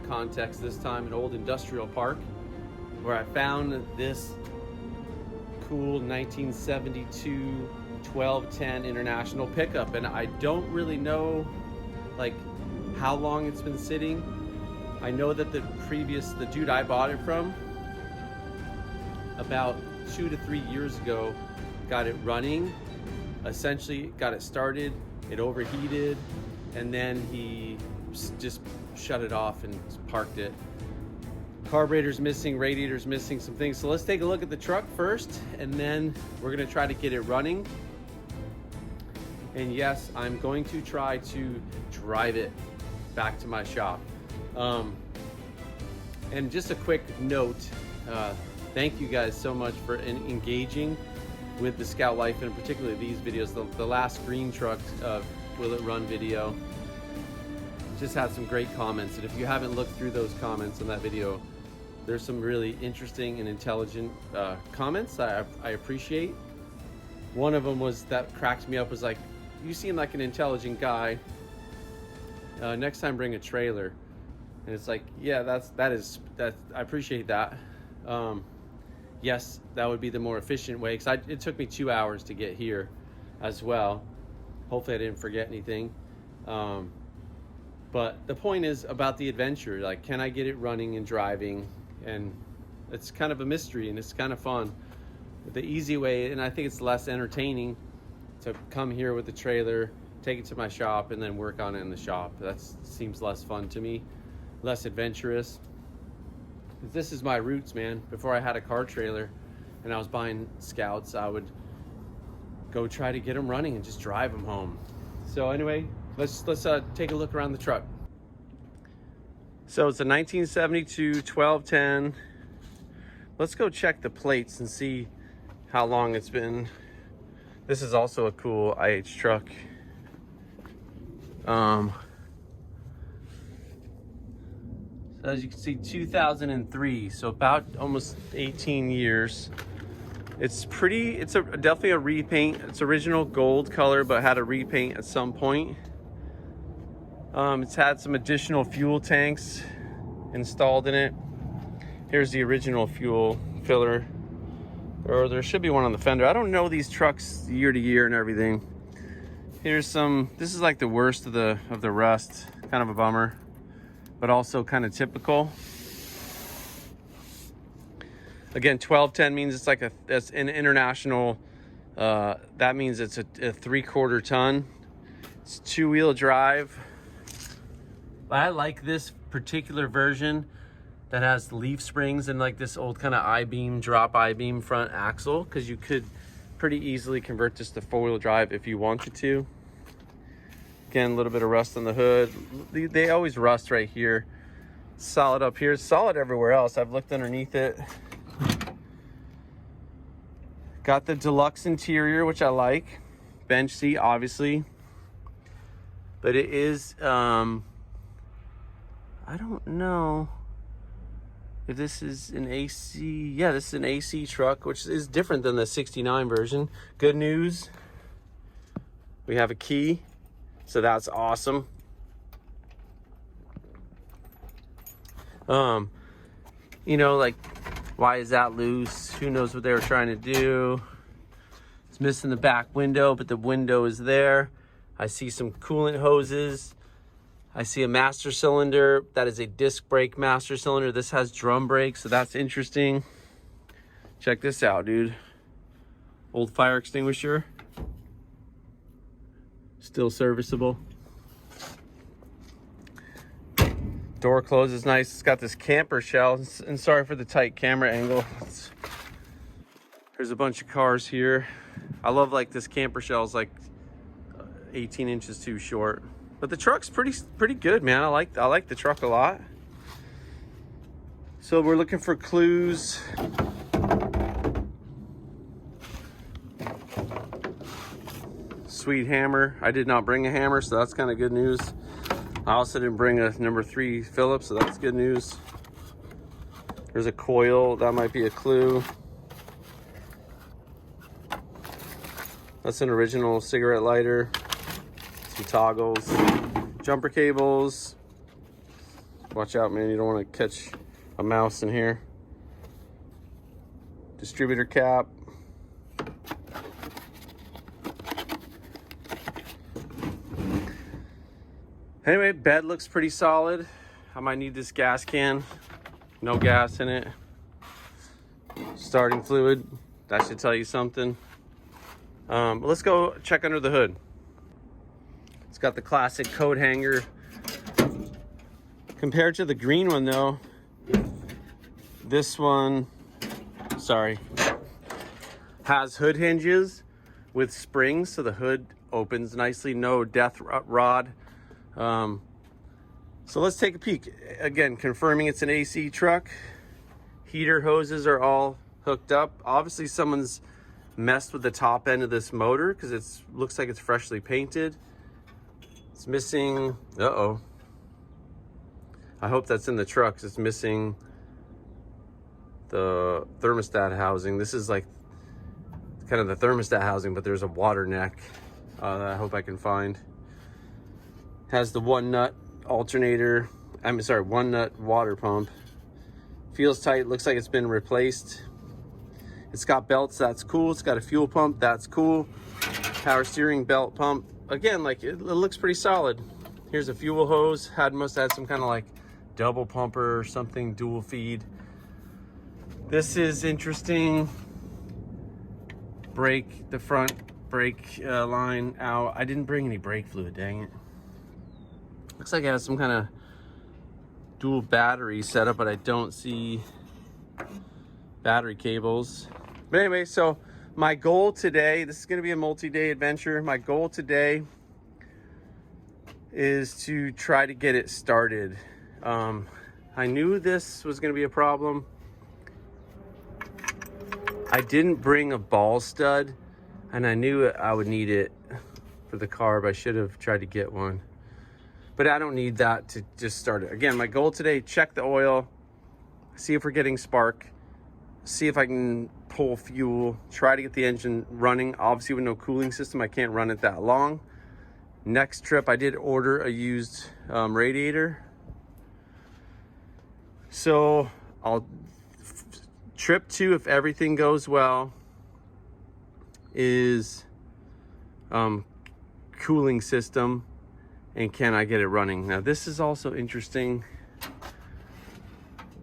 context this time, an old industrial park, where I found this cool 1972 1210 International pickup. And I don't really know like how long it's been sitting. I know that the dude I bought it from about 2 to 3 years ago got it running, essentially got it started, it overheated, and then he just shut it off and parked it. Carburetor's missing, radiator's missing, some things. So let's take a look at the truck first, and then we're gonna try to get it running. And yes, I'm going to try to drive it back to my shop. And just a quick note, thank you guys so much for engaging with the Scout Life, and particularly these videos. The last green truck Will It Run video just had some great comments, and if you haven't looked through those comments in that video, there's some really interesting and intelligent comments I appreciate. One of them was that cracked me up, was like, you seem like an intelligent guy, next time bring a trailer. And it's like, yeah, that I appreciate that. Yes, that would be the more efficient way, because it took me 2 hours to get here as well. Hopefully I didn't forget anything. But the point is about the adventure, like, can I get it running and driving? And it's kind of a mystery, and it's kind of fun. The easy way, and I think it's less entertaining, to come here with the trailer, take it to my shop, and then work on it in the shop. That seems less fun to me, less adventurous. This is my roots, man. Before I had a car trailer and I was buying Scouts, I would go try to get them running and just drive them home. So anyway, let's take a look around the truck. So it's a 1972 1210. Let's go check the plates and see how long it's been. This is also a cool IH truck. So as you can see, 2003, so about almost 18 years. It's definitely a repaint. It's original gold color, but had a repaint at some point. It's had some additional fuel tanks installed in it. Here's the original fuel filler, or there should be one on the fender. I don't know these trucks year to year and everything. Here's this is like the worst of the rust, kind of a bummer, but also kind of typical. Again, 1210 means it's like that's an international, that means it's a 3/4 ton. It's 2-wheel drive. I like this particular version that has leaf springs and like this old kind of I-beam, drop I-beam front axle, because you could pretty easily convert this to 4-wheel drive if you wanted to. Again, a little bit of rust on the hood. They always rust right here. Solid up here, solid everywhere else. I've looked underneath it. Got the deluxe interior, which I like. Bench seat, obviously. But it is, I don't know if this is an AC. Yeah, this is an AC truck, which is different than the 69 version. Good news, we have a key, so that's awesome. You know, like, why is that loose? Who knows what they were trying to do? It's missing the back window, but the window is there. I see some coolant hoses. I see a master cylinder. That is a disc brake master cylinder. This has drum brakes, so that's interesting. Check this out, dude. Old fire extinguisher. Still serviceable. Door closes nice. It's got this camper shell, and sorry for the tight camera angle. There's a bunch of cars here. I love, like, this camper shell is like 18 inches too short. But the truck's pretty good, man. I like the truck a lot. So we're looking for clues. Sweet hammer. I did not bring a hammer, so that's kind of good news. I also didn't bring a number 3 Phillips, so that's good news. There's a coil. That might be a clue. That's an original cigarette lighter. Some toggles, jumper cables. Watch out, man, you don't want to catch a mouse in here. Distributor cap. Anyway, bed looks pretty solid. I might need this gas can. No gas in it. Starting fluid, that should tell you something. But let's go check under the hood. It's got the classic coat hanger. Compared to the green one though, this one, has hood hinges with springs, so the hood opens nicely, no death rod. So let's take a peek. Again, confirming it's an AC truck. Heater hoses are all hooked up. Obviously someone's messed with the top end of this motor because it looks like it's freshly painted. It's missing, uh-oh. I hope that's in the truck 'cause it's missing the thermostat housing. This is like kind of the thermostat housing, but there's a water neck that I hope I can find. Has the one nut alternator, one nut water pump. Feels tight, looks like it's been replaced. It's got belts, that's cool. It's got a fuel pump, that's cool. Power steering belt pump. Again, like it looks pretty solid. Here's a fuel hose. Must have had some kind of like double pumper or something, dual feed. This is interesting. Brake, the front brake line out. I didn't bring any brake fluid, dang it. Looks like it has some kind of dual battery setup, but I don't see battery cables. But anyway, so my goal today, this is gonna be a multi-day adventure. My goal today is to try to get it started. I knew this was gonna be a problem. I didn't bring a ball stud, and I knew I would need it for the carb. I should have tried to get one, but I don't need that to just start it. Again, my goal today, check the oil, see if we're getting spark, see if I can pull fuel, try to get the engine running. Obviously with no cooling system, I can't run it that long. Next trip, I did order a used radiator. So trip 2, if everything goes well, is cooling system, and can I get it running? Now this is also interesting.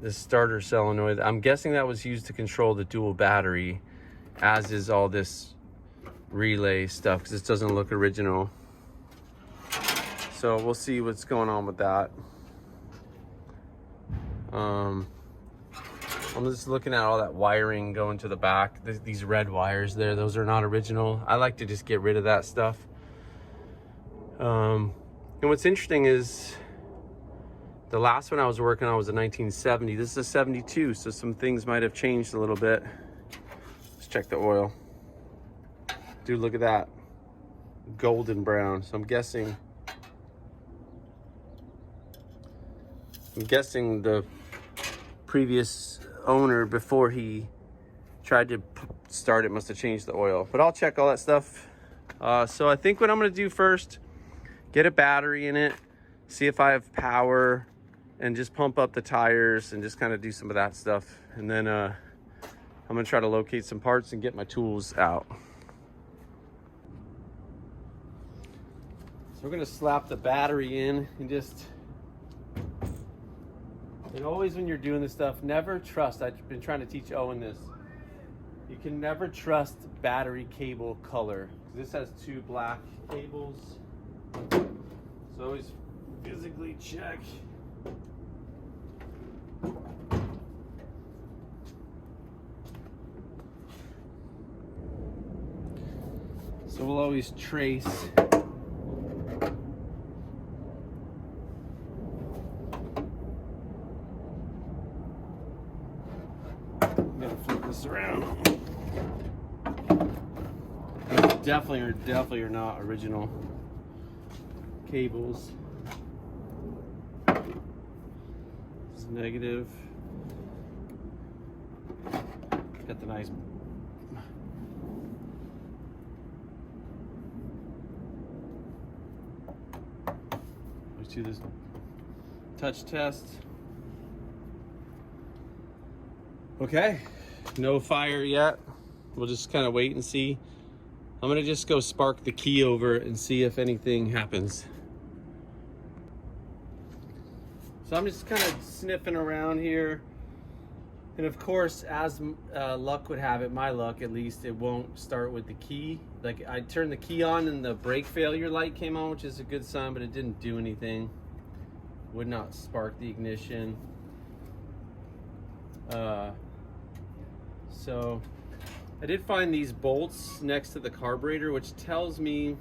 This starter solenoid, I'm guessing that was used to control the dual battery, as is all this relay stuff, because this doesn't look original. So we'll see what's going on with that. I'm just looking at all that wiring going to the back. These red wires there, those are not original. I like to just get rid of that stuff. And what's interesting is the last one I was working on was a 1970. This is a 72, so some things might have changed a little bit. Let's check the oil. Dude, look at that. Golden brown. So I'm guessing the previous owner, before he tried to start it, must have changed the oil. But I'll check all that stuff. So I think what I'm gonna do first, get a battery in it, see if I have power, and just pump up the tires and just kind of do some of that stuff. And then I'm gonna try to locate some parts and get my tools out. So we're gonna slap the battery in and just, and always when you're doing this stuff, never trust, I've been trying to teach Owen this, you can never trust battery cable color. This has 2 black cables. So always physically check. So we'll always trace. I'm gonna flip this around. Definitely are not original cables. It's negative. Got the nice to this touch test. Okay, no fire yet. We'll just kind of wait and see. I'm gonna just go spark the key over and see if anything happens. So I'm just kind of sniffing around here. And of course, as luck would have it, my luck at least, it won't start with the key. Like, I turned the key on and the brake failure light came on, which is a good sign, but it didn't do anything. Would not spark the ignition. So I did find these bolts next to the carburetor, which tells me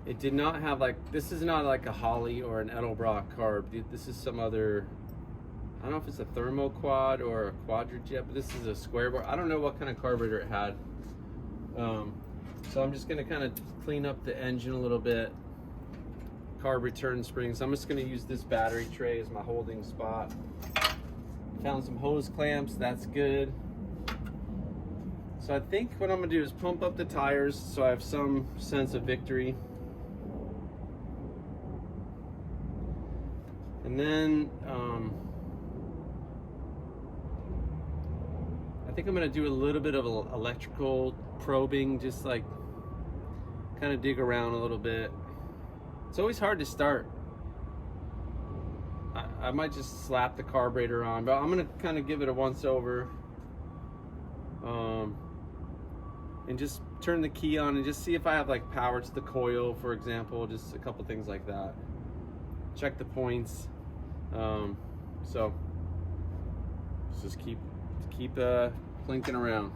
it did not have, like, this is not like a Holley or an Edelbrock carb. This is some other, I don't know if it's a thermoquad or a quadrajet, but this is a square bar. I don't know what kind of carburetor it had. So I'm just gonna kind of clean up the engine a little bit. Carb return springs. I'm just gonna use this battery tray as my holding spot. Found some hose clamps, that's good. So I think what I'm gonna do is pump up the tires so I have some sense of victory. And then I think I'm gonna do a little bit of electrical probing, just like kind of dig around a little bit. It's always hard to start. I might just slap the carburetor on, but I'm gonna kind of give it a once over. And just turn the key on and just see if I have like power to the coil, for example, just a couple things like that. Check the points. So let's just keep clinking around.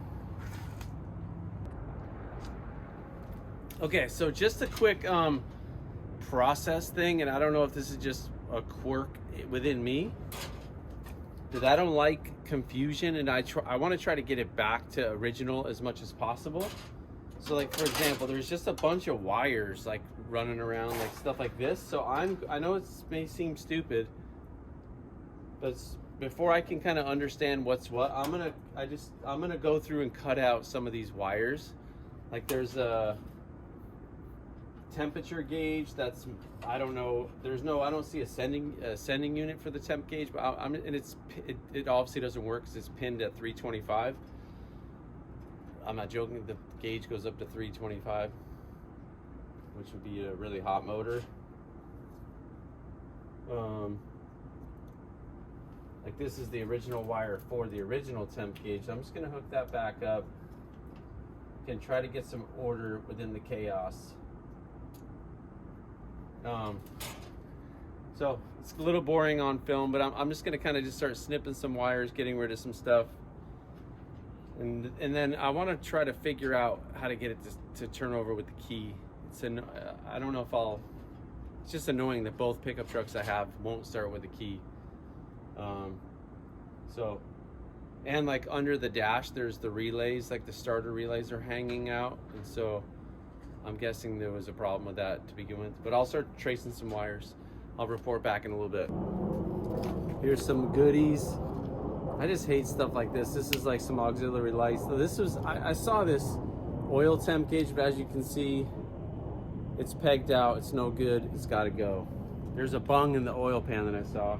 Okay, so just a quick process thing, and I don't know if this is just a quirk within me, that I don't like confusion, and I want to try to get it back to original as much as possible. So like, for example, there's just a bunch of wires like running around, like stuff like this. So I know it may seem stupid, but before I can kind of understand what's what, I'm gonna go through and cut out some of these wires. Like, there's a temperature gauge that's, I don't know, I don't see a sending unit for the temp gauge, but it obviously doesn't work because it's pinned at 325. I'm not joking, the gauge goes up to 325, which would be a really hot motor. Like, this is the original wire for the original temp gauge. I'm just gonna hook that back up and try to get some order within the chaos. So it's a little boring on film, but I'm just gonna kind of just start snipping some wires, getting rid of some stuff, and then I want to try to figure out how to get it to turn over with the key. I don't know if it's just annoying that both pickup trucks I have won't start with a key. And like under the dash, there's the relays, like the starter relays are hanging out, and so I'm guessing there was a problem with that to begin with, but I'll start tracing some wires. I'll report back in a little bit. Here's some goodies. I just hate stuff like this. This is like some auxiliary lights. So I saw this oil temp gauge, but as you can see, it's pegged out. It's no good. It's got to go. There's a bung in the oil pan that I saw.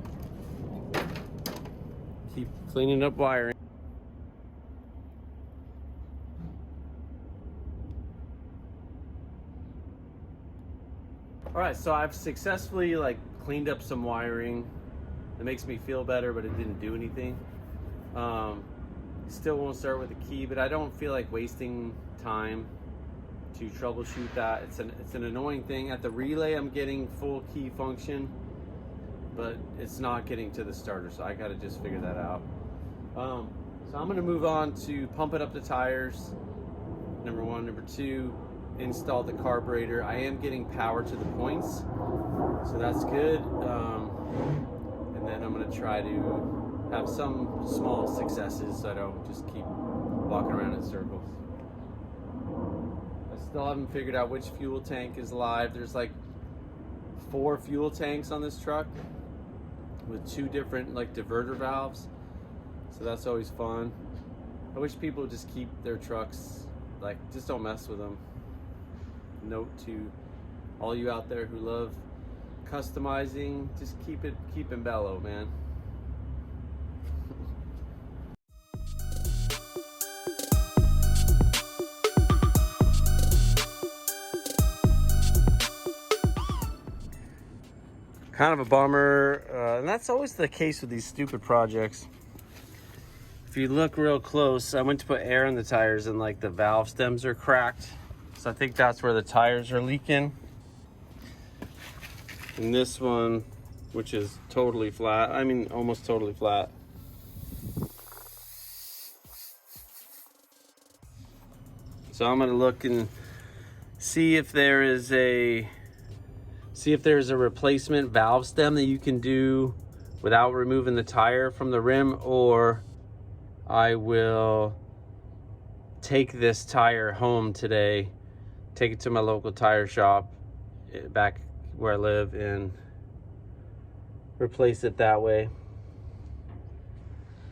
Keep cleaning up wiring. All right, so I've successfully like cleaned up some wiring. It makes me feel better, but it didn't do anything. Still won't start with the key, but I don't feel like wasting time to troubleshoot that. It's an annoying thing. At the relay, I'm getting full key function, but it's not getting to the starter, so I gotta just figure that out. So I'm gonna move on to pumping up the tires, number one. Number two, install the carburetor. I am getting power to the points, so that's good. And then I'm gonna try to have some small successes so I don't just keep walking around in circles. I still haven't figured out which fuel tank is live. There's like 4 fuel tanks on this truck with 2 different like diverter valves, so that's always fun. I wish people would just keep their trucks, like, just don't mess with them. Note to all you out there who love customizing, just keep in bellow, man. Kind of a bummer, and that's always the case with these stupid projects. If you look real close, I went to put air in the tires and like the valve stems are cracked. So I think that's where the tires are leaking. And this one, which is totally flat, I mean almost totally flat. So I'm gonna look and see if there is a replacement valve stem that you can do without removing the tire from the rim, or I will take this tire home today, take it to my local tire shop back where I live and replace it that way.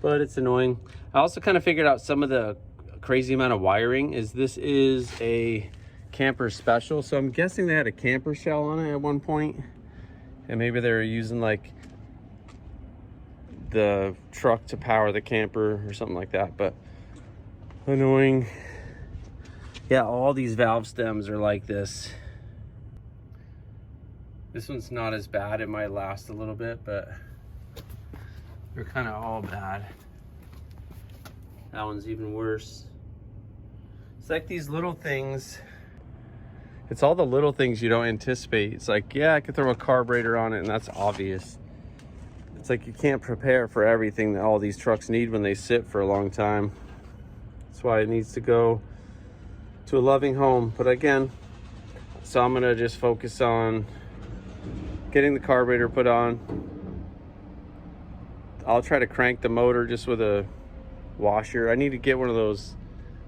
But it's annoying. I also kind of figured out some of the crazy amount of wiring this is a camper special, so I'm guessing they had a camper shell on it at one point, and maybe they were using like the truck to power the camper or something like that. But annoying. Yeah, all these valve stems are like this. This one's not as bad, it might last a little bit, but they're kind of all bad. That one's even worse. It's like these little things. It's all the little things you don't anticipate. It's like, yeah, I could throw a carburetor on it and that's obvious. It's like you can't prepare for everything that all these trucks need when they sit for a long time. That's why it needs to go to a loving home. But again, so I'm gonna just focus on getting the carburetor put on. I'll try to crank the motor just with a washer. I need to get one of those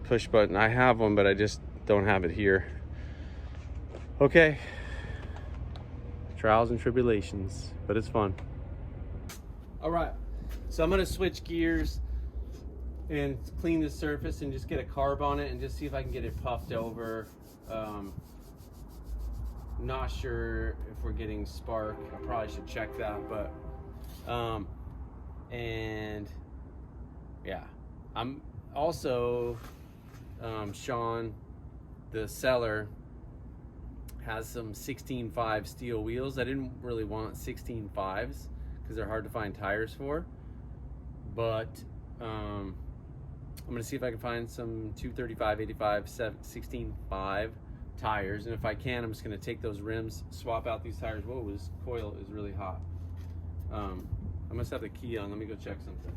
push button. I have one, but I just don't have it here. Okay, trials and tribulations, but it's fun. All right, so I'm gonna switch gears and clean the surface and just get a carb on it and just see if I can get it puffed over. Not sure if we're getting spark. I probably should check that, but and yeah, I'm also Sean, the seller, has some 16.5 steel wheels. I didn't really want 16.5s because they're hard to find tires for, but I'm gonna see if I can find some 235, 85, 16.5 tires, and if I can, I'm just gonna take those rims, swap out these tires. Whoa, this coil is really hot. I must have the key on. Let me go check something.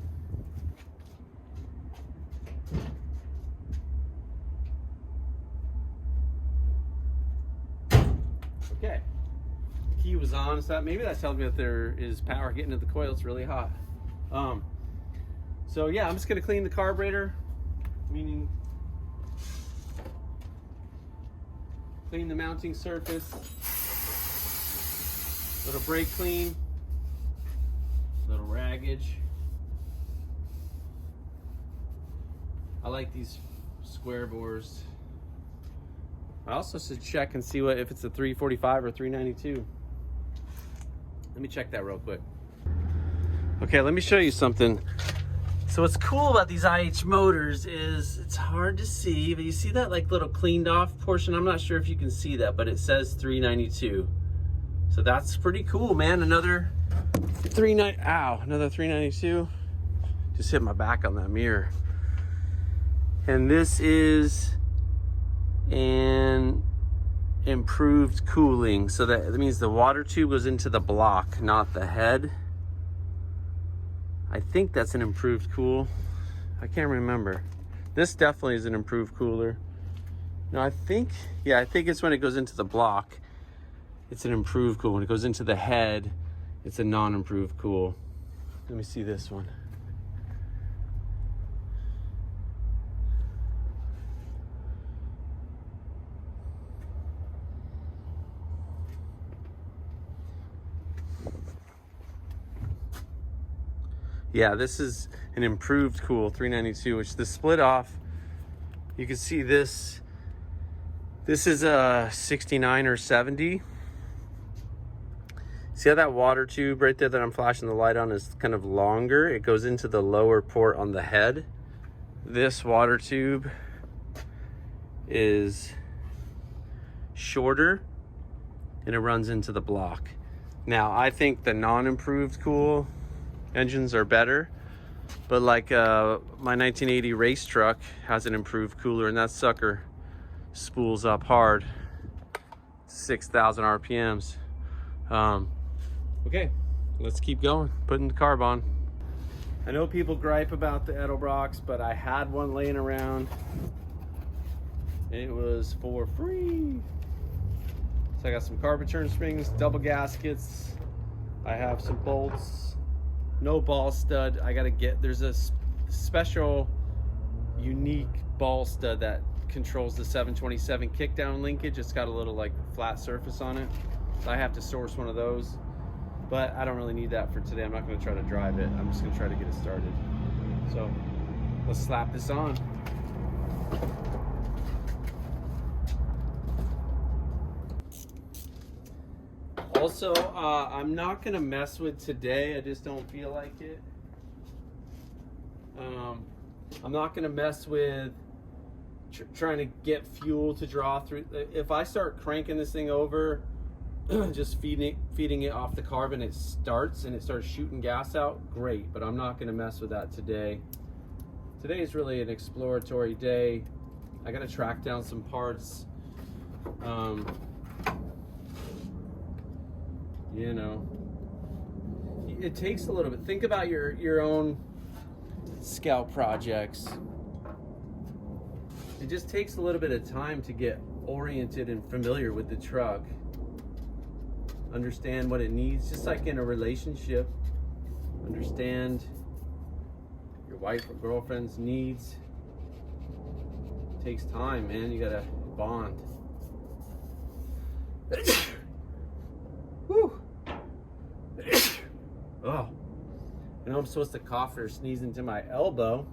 Okay, key was on, so maybe that tells me that there is power getting to the coil. It's really hot. So yeah, I'm just gonna clean the carburetor, meaning clean the mounting surface, little brake clean, little raggage. I like these square bores. I also should check and see if it's a 345 or 392. Let me check that real quick. Okay, let me show you something. So what's cool about these IH motors is it's hard to see, but you see that like little cleaned off portion? I'm not sure if you can see that, but it says 392. So that's pretty cool, man. Another 392. Just hit my back on that mirror. And this is an improved cooling. So that means the water tube goes into the block, not the head. I think that's an improved cool. I can't remember. This definitely is an improved cooler. No, I think it's when it goes into the block, it's an improved cool. When it goes into the head, it's a non-improved cool. Let me see this one. Yeah, this is an improved cool 392, which the split off, you can see this is a 69 or 70. See how that water tube right there that I'm flashing the light on is kind of longer? It goes into the lower port on the head. This water tube is shorter and it runs into the block. Now, I think the non-improved cool engines are better, but like my 1980 race truck has an improved cooler, and that sucker spools up hard, 6,000 RPMs. Okay, let's keep going, putting the carb on. I know people gripe about the Edelbrox, but I had one laying around and it was for free. So I got some carburetor springs, double gaskets. I have some bolts, no ball stud. I gotta get, there's a special, unique ball stud that controls the 727 kickdown linkage. It's got a little like flat surface on it. So I have to source one of those, but I don't really need that for today. I'm not gonna try to drive it. I'm just gonna try to get it started. So let's slap this on. Also, I'm not gonna mess with today. I just don't feel like it. I'm not gonna mess with trying to get fuel to draw through. If I start cranking this thing over, just feeding it off the carb, and it starts shooting gas out, great. But I'm not gonna mess with that today. Today is really an exploratory day. I gotta track down some parts. You know, it takes a little bit. Think about your own scout projects. It just takes a little bit of time to get oriented and familiar with the truck. Understand what it needs, just like in a relationship. Understand your wife or girlfriend's needs. It takes time, man. You gotta bond. Whew. Oh, I know I'm supposed to cough or sneeze into my elbow,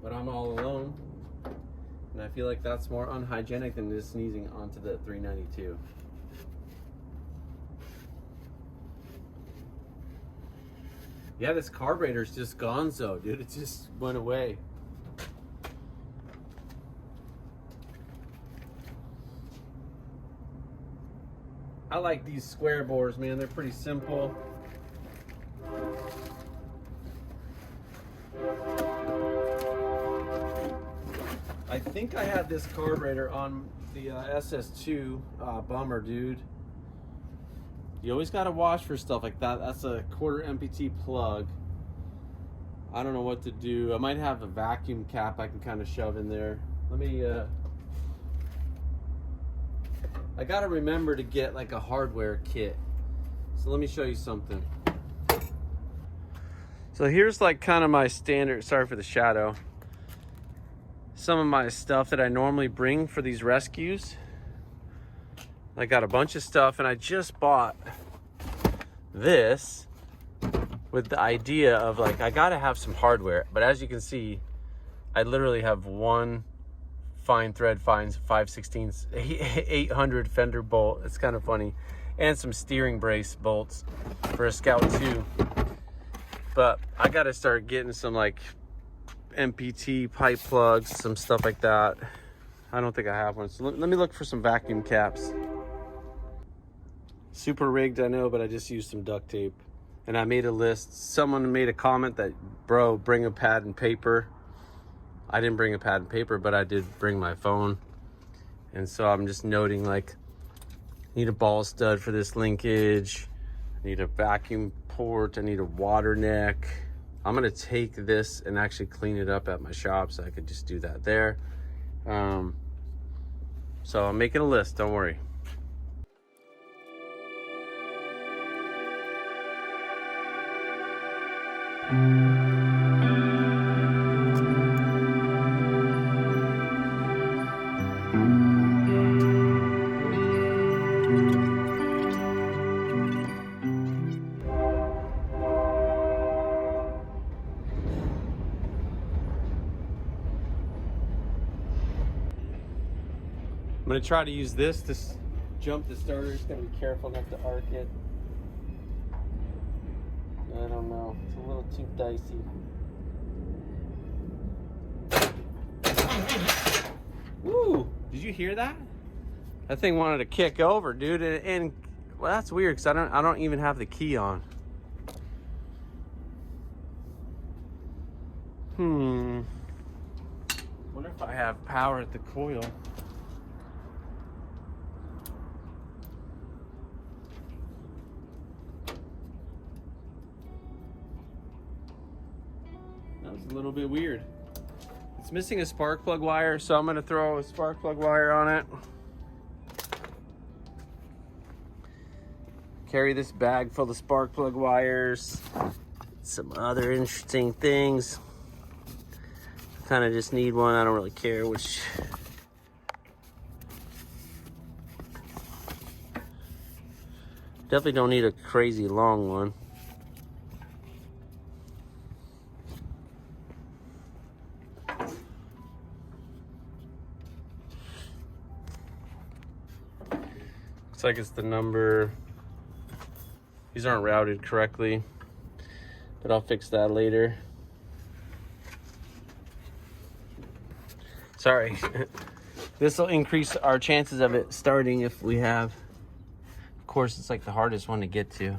but I'm all alone, and I feel like that's more unhygienic than just sneezing onto the 392. Yeah, this carburetor's just gonzo, dude. It just went away. I like these square bores, man. They're pretty simple. I think I had this carburetor on the SS2. Bummer, dude. You always gotta watch for stuff like that. That's a quarter MPT plug. I don't know what to do. I might have a vacuum cap I can kind of shove in there. Let me, I gotta remember to get like a hardware kit. So let me show you something. So here's like kind of my standard, sorry for the shadow. Some of my stuff that I normally bring for these rescues. I got a bunch of stuff, and I just bought this with the idea of like, I gotta have some hardware. But as you can see, I literally have one fine thread finds 5/16 800 fender bolt. It's kind of funny, and some steering brace bolts for a Scout 2. But I gotta start getting some like MPT pipe plugs, some stuff like that. I don't think I have one, so let me look for some vacuum caps. Super rigged, I know, but I just used some duct tape. And I made a list. Someone made a comment that, bro, bring a pad and paper. I didn't bring a pad and paper, but I did bring my phone. And so I'm just noting, like, need a ball stud for this linkage. I need a vacuum port. I need a water neck. I'm gonna take this and actually clean it up at my shop, so I could just do that there. So I'm making a list, don't worry. I'm gonna try to use this to jump the starter. Just gotta be careful not to arc it. I don't know. It's a little too dicey. Woo! Did you hear that? That thing wanted to kick over, dude. And well, that's weird because I don't even have the key on. Wonder if I have power at the coil. That was a little bit weird. It's missing a spark plug wire, so I'm gonna throw a spark plug wire on it. Carry this bag full of spark plug wires. Some other interesting things. Kind of just need one. I don't really care which. Definitely don't need a crazy long one. Looks like it's the number. These aren't routed correctly, but I'll fix that later. Sorry. This will increase our chances of it starting if we have. Of course, it's like the hardest one to get to.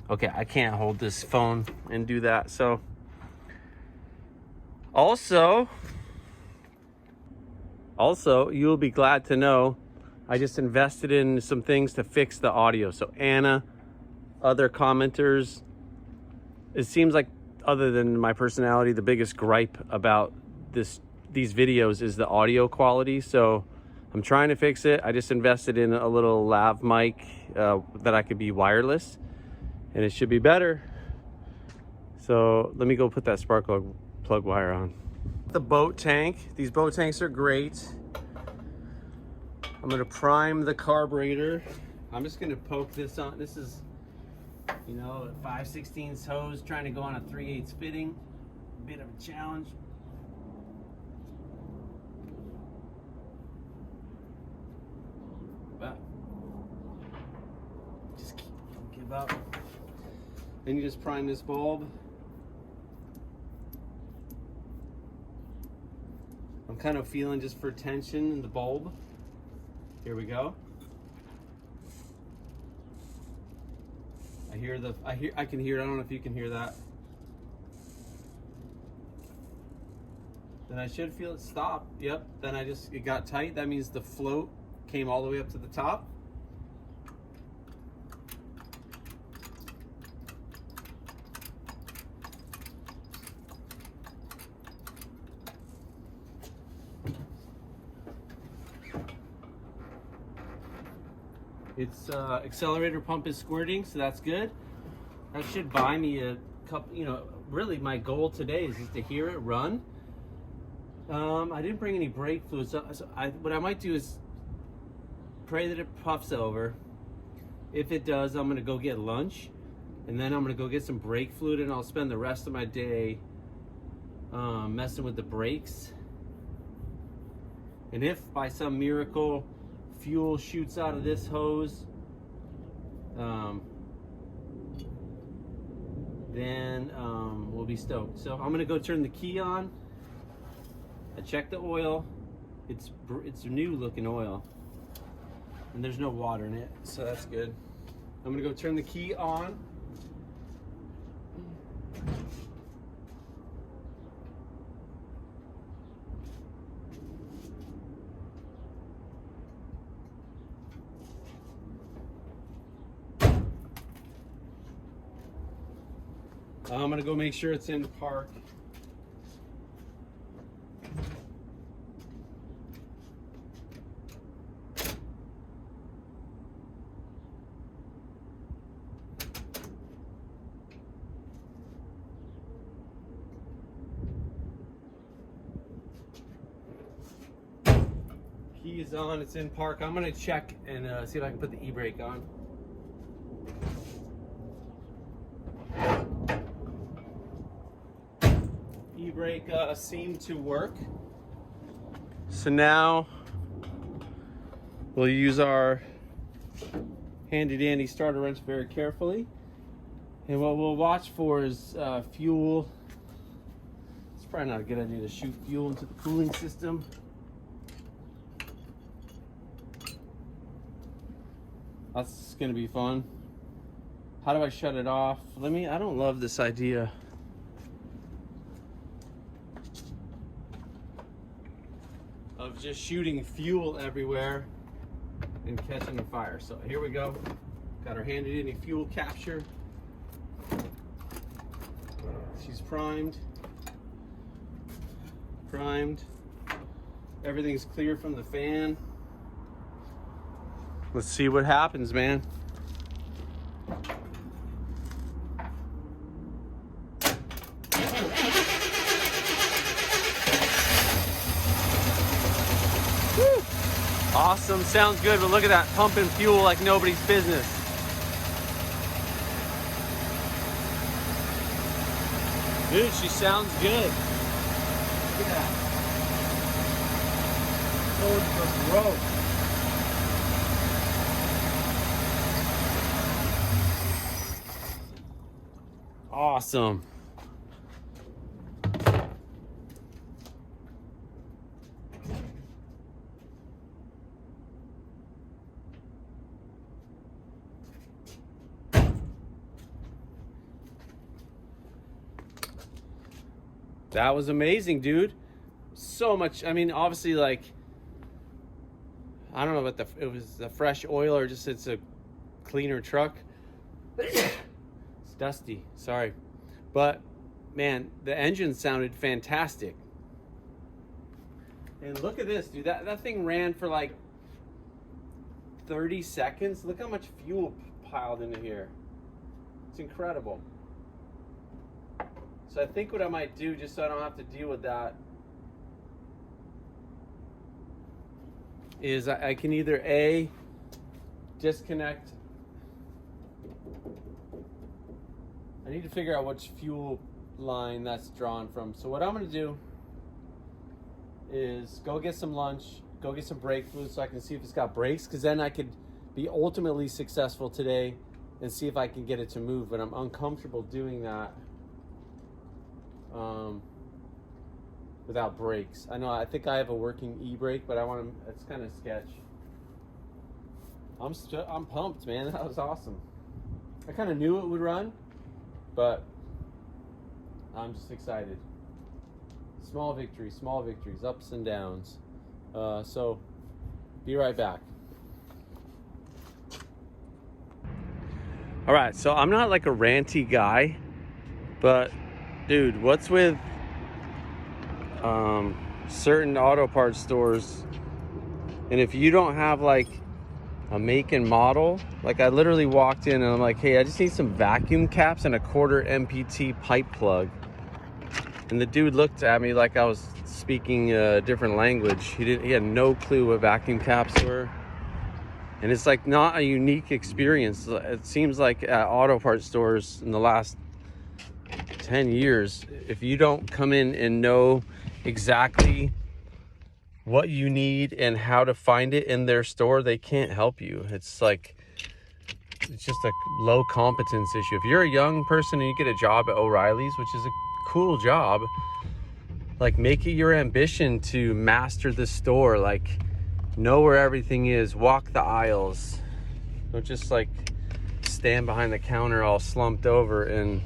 Okay, I can't hold this phone and do that. So, also, you'll be glad to know I just invested in some things to fix the audio. So Anna, other commenters, it seems like other than my personality, the biggest gripe about these videos is the audio quality. So I'm trying to fix it. I just invested in a little lav mic that I could be wireless, and it should be better. So let me go put that spark plug wire on. The boat tank. These boat tanks are great. I'm gonna prime the carburetor. I'm just gonna poke this on. This is, you know, a 5/16 hose trying to go on a 3/8 fitting. A bit of a challenge. But just don't give up. Then you just prime this bulb. I'm kind of feeling just for tension in the bulb. Here we go. I can hear it. I don't know if you can hear that. Then I should feel it stop. Yep. Then it got tight. That means the float came all the way up to the top. Its accelerator pump is squirting, so that's good. That should buy me a couple, you know, really my goal today is just to hear it run. I didn't bring any brake fluid, so what I might do is pray that it puffs over. If it does, I'm gonna go get lunch, and then I'm gonna go get some brake fluid, and I'll spend the rest of my day messing with the brakes. And if by some miracle fuel shoots out of this hose, then we'll be stoked. So I'm gonna go turn the key on. I checked the oil. It's new looking oil, and there's no water in it, so that's good. I'm gonna go turn the key on. I'm gonna go make sure it's in park. Key is on, it's in park. I'm gonna check and see if I can put the e-brake on. E-brake seemed to work. So now we'll use our handy dandy starter wrench very carefully. And what we'll watch for is fuel. It's probably not a good idea to shoot fuel into the cooling system. That's gonna be fun. How do I shut it off? I don't love this idea. Of just shooting fuel everywhere and catching a fire. So here we go. Got our handy dandy fuel capture. She's primed. Everything's clear from the fan. Let's see what happens, man. Woo. Awesome, sounds good, but look at that, pumping fuel like nobody's business. Dude, she sounds good. Look at that. Sword for growth. Awesome. That was amazing, dude. So much. I mean, obviously, like, I don't know about it was the fresh oil or just it's a cleaner truck. It's dusty, sorry. But man, the engine sounded fantastic. And look at this, dude. That thing ran for like 30 seconds. Look how much fuel piled into here. It's incredible. So I think what I might do, just so I don't have to deal with that, is I can either A, disconnect. I need to figure out which fuel line that's drawn from. So what I'm gonna do is go get some lunch, go get some brake fluid so I can see if it's got brakes, because then I could be ultimately successful today and see if I can get it to move, but I'm uncomfortable doing that without brakes. I think I have a working e-brake, but it's kind of sketch. I'm pumped, man. That was awesome. I kind of knew it would run, but I'm just excited. Small victories, ups and downs. So be right back. All right, so I'm not like a ranty guy, but dude, what's with certain auto parts stores, and if you don't have like a make and model, like I literally walked in and I'm like, hey, I just need some vacuum caps and a 1/4 MPT pipe plug, and the dude looked at me like I was speaking a different language. He had no clue what vacuum caps were, and it's like not a unique experience. It seems like at auto parts stores in the last 10 years, if you don't come in and know exactly what you need and how to find it in their store, they can't help you. It's just a low competence issue. If you're a young person and you get a job at O'Reilly's, which is a cool job, like make it your ambition to master the store, like know where everything is, walk the aisles. Don't just like stand behind the counter all slumped over and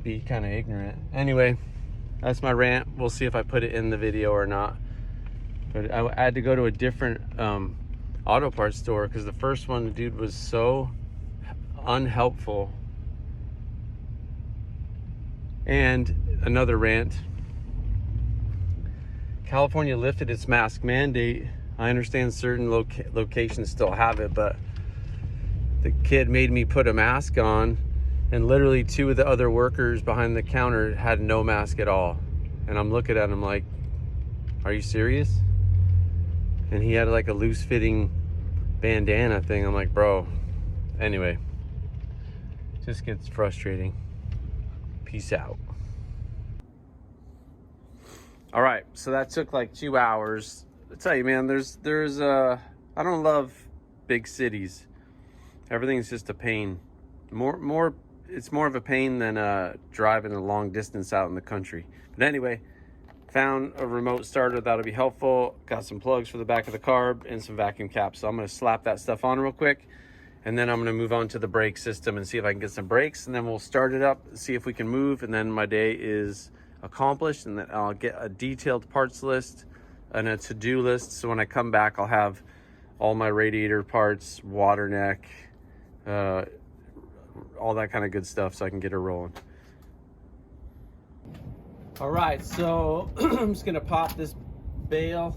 be kind of ignorant. Anyway, that's my rant. We'll see if I put it in the video or not. But I had to go to a different auto parts store because the first one, the dude was so unhelpful. And another rant. California lifted its mask mandate. I understand certain locations still have it, but the kid made me put a mask on, and literally 2 of the other workers behind the counter had no mask at all. And I'm looking at him like, are you serious? And he had like a loose fitting bandana thing. I'm like, bro. Anyway, just gets frustrating. Peace out. All right, so that took like 2 hours. I tell you, man, I don't love big cities. Everything's just a pain. It's more of a pain than driving a long distance out in the country. But anyway, found a remote starter that'll be helpful. Got some plugs for the back of the carb and some vacuum caps. So I'm gonna slap that stuff on real quick, and then I'm gonna move on to the brake system and see if I can get some brakes, and then we'll start it up, see if we can move, and then my day is accomplished, and then I'll get a detailed parts list and a to-do list. So when I come back, I'll have all my radiator parts, water neck, all that kind of good stuff, so I can get her rolling. All right, so I'm just gonna pop this bail.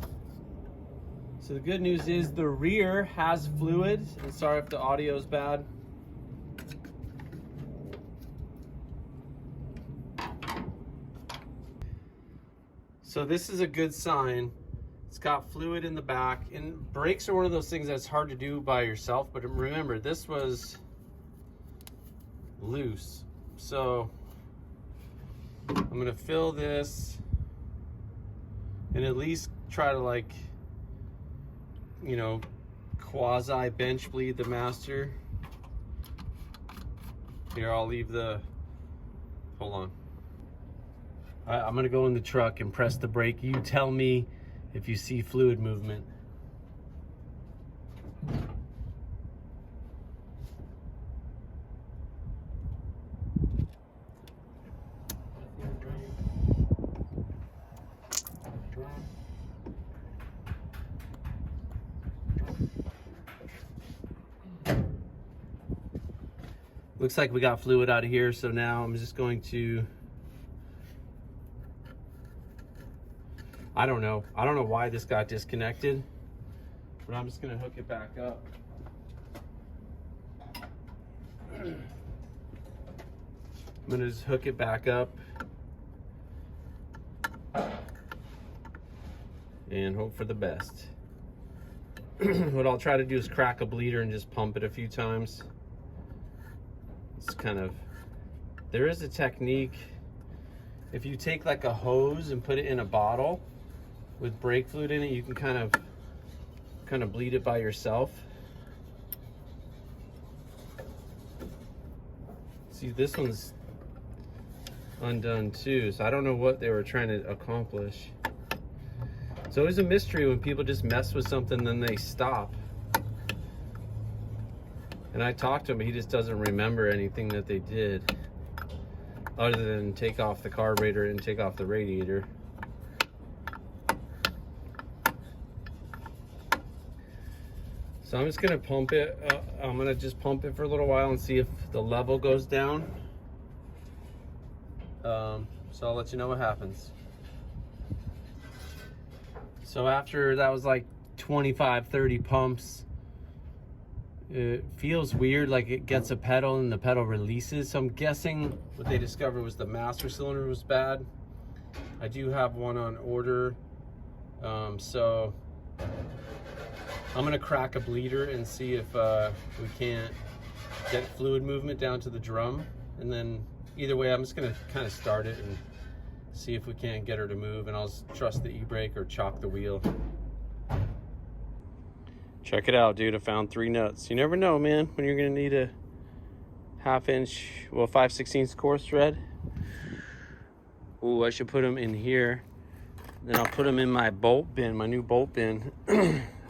So the good news is the rear has fluid, and sorry if the audio is bad. So this is a good sign. It's got fluid in the back, and brakes are one of those things that's hard to do by yourself, but remember, this was loose. So I'm gonna fill this and at least try to, like, you know, quasi bench bleed the master. Here, I'll leave the, hold on. I'm gonna go in the truck and press the brake. You tell me if you see fluid movement. Looks like we got fluid out of here, so now I'm just going to, I don't know why this got disconnected, but I'm just gonna hook it back up. I'm gonna just hook it back up and hope for the best. What I'll try to do is crack a bleeder and just pump it a few times. It's kind of, there is a technique. If you take like a hose and put it in a bottle with brake fluid in it, you can kind of bleed it by yourself. See, this one's undone too, so I don't know what they were trying to accomplish. It's always a mystery when people just mess with something, then they stop. And I talked to him, but he just doesn't remember anything that they did other than take off the carburetor and take off the radiator. So I'm just gonna pump it. I'm gonna just pump it for a little while and see if the level goes down. So I'll let you know what happens. So after that was like 25, 30 pumps, it feels weird, like it gets a pedal and the pedal releases. So I'm guessing what they discovered was the master cylinder was bad. I do have one on order. So I'm gonna crack a bleeder and see if we can't get fluid movement down to the drum. And then either way, I'm just gonna kind of start it and see if we can't get her to move, and I'll trust the e-brake or chalk the wheel. Check it out, dude. I found 3 nuts. You never know, man, when you're gonna need a 1/2 inch, well, 5/16 coarse thread. Ooh, I should put them in here. Then I'll put them in my bolt bin, my new bolt bin.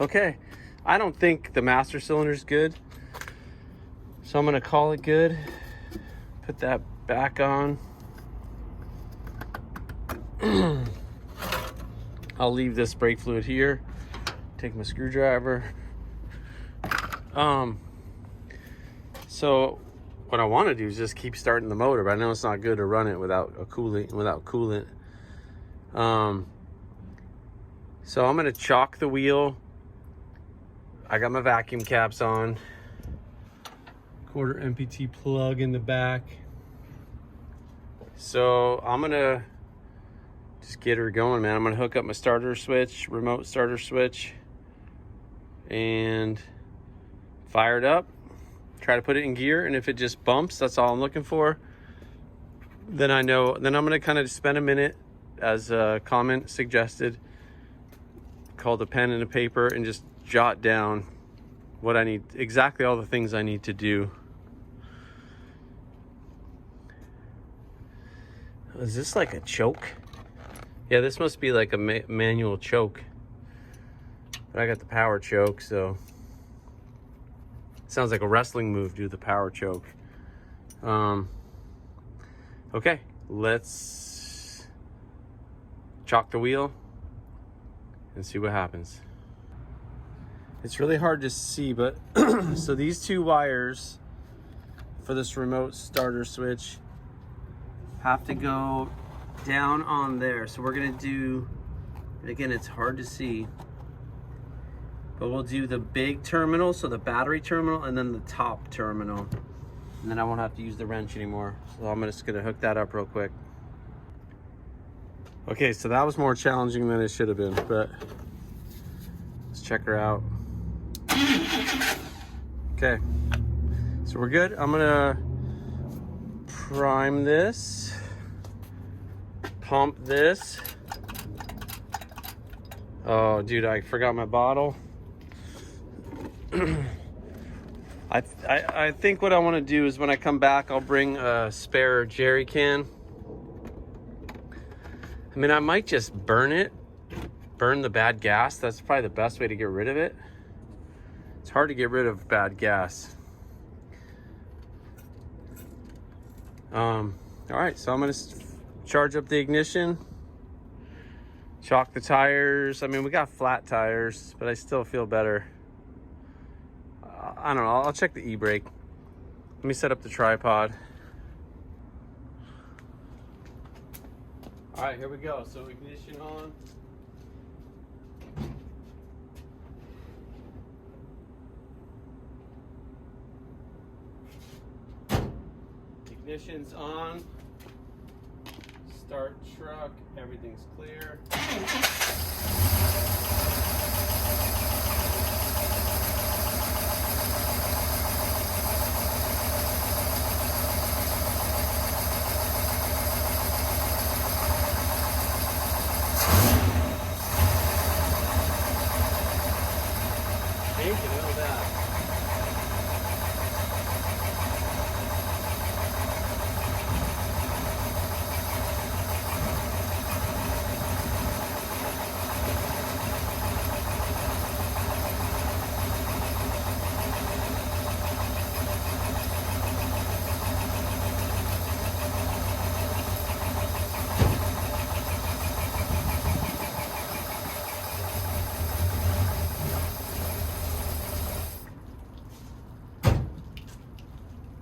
Okay, I don't think the master cylinder is good, so I'm gonna call it good. Put that back on. I'll leave this brake fluid here. Take my screwdriver. So what I want to do is just keep starting the motor, but I know it's not good to run it without a coolant. So I'm gonna chalk the wheel. I got my vacuum caps on. 1/4 MPT plug in the back. So I'm gonna just get her going, man. I'm gonna hook up my starter switch, remote starter switch, and fire it up. Try to put it in gear, and if it just bumps, that's all I'm looking for. Then I know, then I'm gonna kind of spend a minute as a comment suggested, called a pen and a paper, and just jot down what I need, exactly all the things I need to do. Is this like a choke? Yeah, this must be like a manual choke. But I got the power choke, so it sounds like a wrestling move, do the power choke. Okay, let's chalk the wheel and see what happens. It's really hard to see, but so these two wires for this remote starter switch have to go down on there. So we're gonna do, again, it's hard to see, but we'll do the big terminal, so the battery terminal, and then the top terminal. And then I won't have to use the wrench anymore. So I'm just gonna hook that up real quick. Okay, so that was more challenging than it should have been, but let's check her out. Okay, so we're good. I'm gonna prime this, pump this. Oh, dude, I forgot my bottle. I think what I want to do is when I come back, I'll bring a spare jerry can. I mean, I might just burn the bad gas. That's probably the best way to get rid of it. It's hard to get rid of bad gas. All right, so I'm gonna charge up the ignition, chalk the tires. I mean, we got flat tires, but I still feel better. I don't know, I'll check the e-brake. Let me set up the tripod. All right, here we go. So ignition on. Ignition's on. Start truck, everything's clear.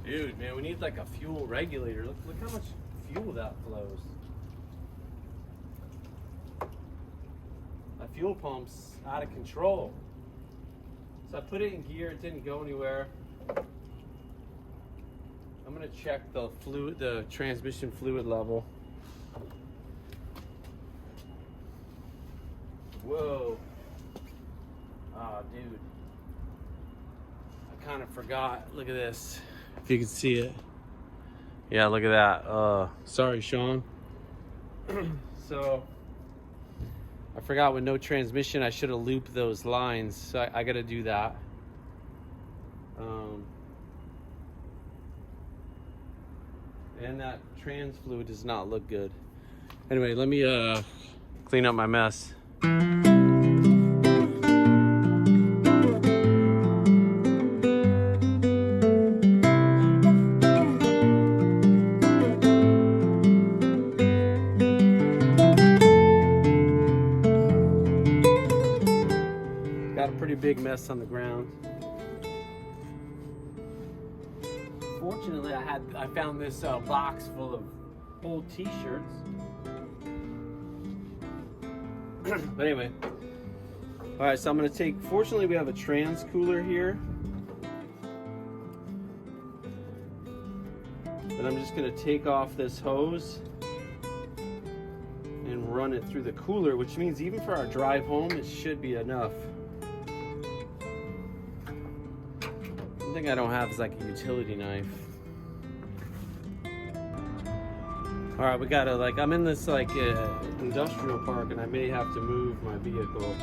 Dude, man, we need like a fuel regulator. Look how much fuel that flows. My fuel pump's out of control. So I put it in gear, it didn't go anywhere. I'm gonna check the transmission fluid level. Whoa. Ah, dude. I kind of forgot. Look at this. If you can see it. Yeah, look at that. Sorry, Sean. So I forgot, with no transmission, I should have looped those lines. So I got to do that. And that trans fluid does not look good. Anyway, let me clean up my mess. Pretty big mess on the ground. Fortunately, I found this box full of old t-shirts. But anyway, all right, so I'm going to take, fortunately we have a trans cooler here, but I'm just going to take off this hose and run it through the cooler, which means even for our drive home, it should be enough. One thing I don't have is like a utility knife. All right, we gotta, like, I'm in this like industrial park, and I may have to move my vehicle.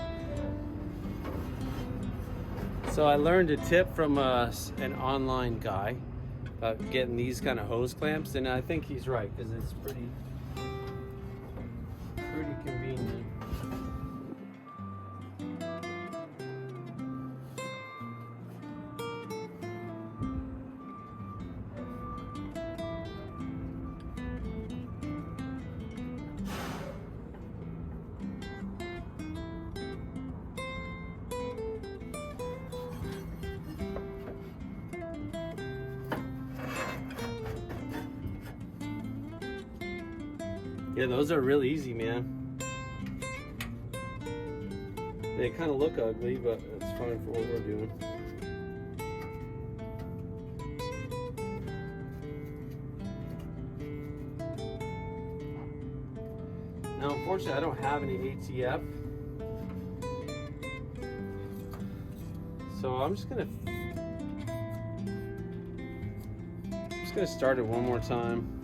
So I learned a tip from an online guy about getting these kind of hose clamps, and I think he's right, because it's pretty convenient. Yeah, those are real easy, man. They kind of look ugly, but it's fine for what we're doing. Now, unfortunately, I don't have any ATF, so I'm just gonna start it one more time.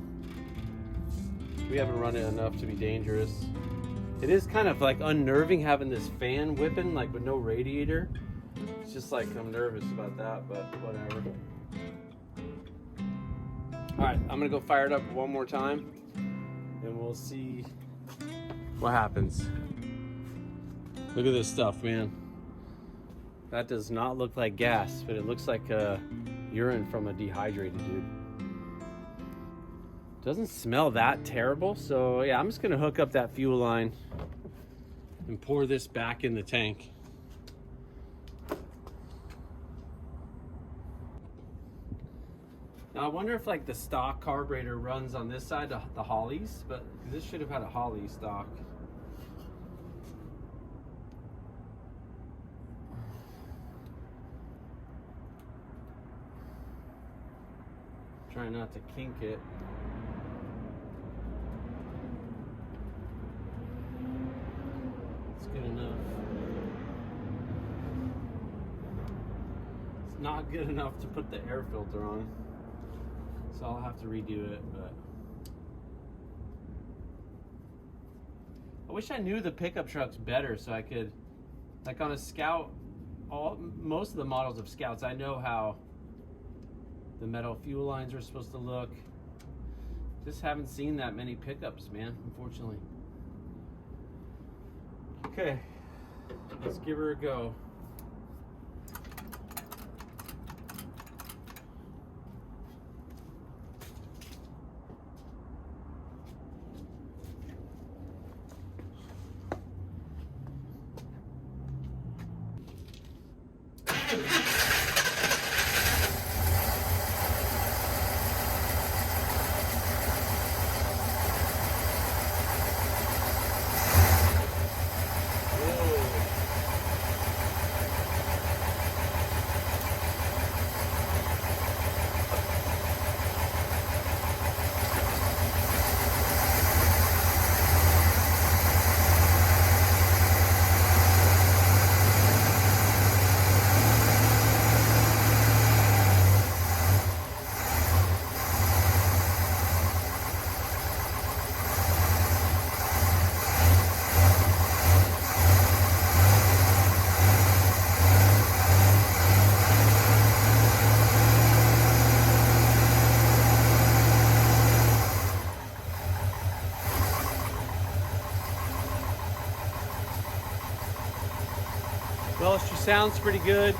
We haven't run it enough to be dangerous. It is kind of like unnerving having this fan whipping, like with no radiator. It's just like I'm nervous about that, but whatever. All right, I'm gonna go fire it up one more time, and we'll see what happens. Look at this stuff, man. That does not look like gas, but it looks like urine from a dehydrated dude. Doesn't smell that terrible, so yeah, I'm just gonna hook up that fuel line and pour this back in the tank. Now I wonder if like the stock carburetor runs on this side, the Hollies, but this should have had a Holly stock. Try not to kink it. It's good enough. It's not good enough to put the air filter on, so I'll have to redo it, but I wish I knew the pickup trucks better so I could, like on a Scout, most of the models of Scouts, I know how the metal fuel lines are supposed to look. Just haven't seen that many pickups, man, unfortunately. Okay, let's give her a go. Well, she sounds pretty good.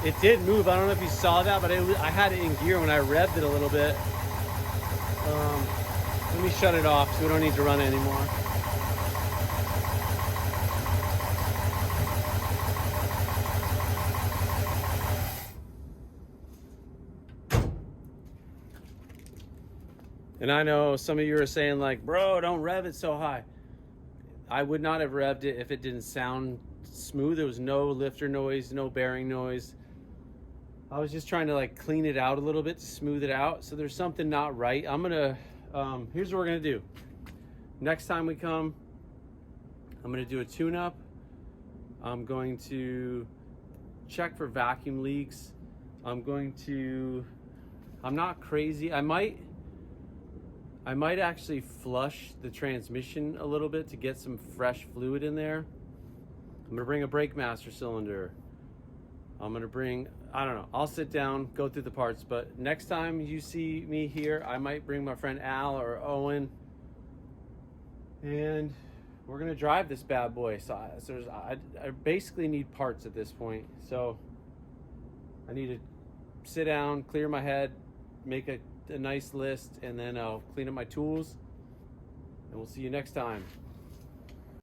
It did move. I don't know if you saw that, but I had it in gear when I revved it a little bit. Let me shut it off so we don't need to run it anymore. And I know some of you are saying like, bro, don't rev it so high. I would not have revved it if it didn't sound smooth. There was no lifter noise, no bearing noise. I was just trying to like clean it out a little bit to smooth it out. So there's something not right. I'm gonna, here's what we're gonna do. Next time we come, I'm gonna do a tune-up. I'm going to check for vacuum leaks. I'm not crazy. I I might actually flush the transmission a little bit to get some fresh fluid in there. I'm gonna bring a brake master cylinder. I'm gonna bring, I don't know, I'll sit down, go through the parts, but next time you see me here, I might bring my friend Al or Owen, and we're gonna drive this bad boy. So I basically need parts at this point. So I need to sit down, clear my head, make a nice list, and then I'll clean up my tools, and we'll see you next time.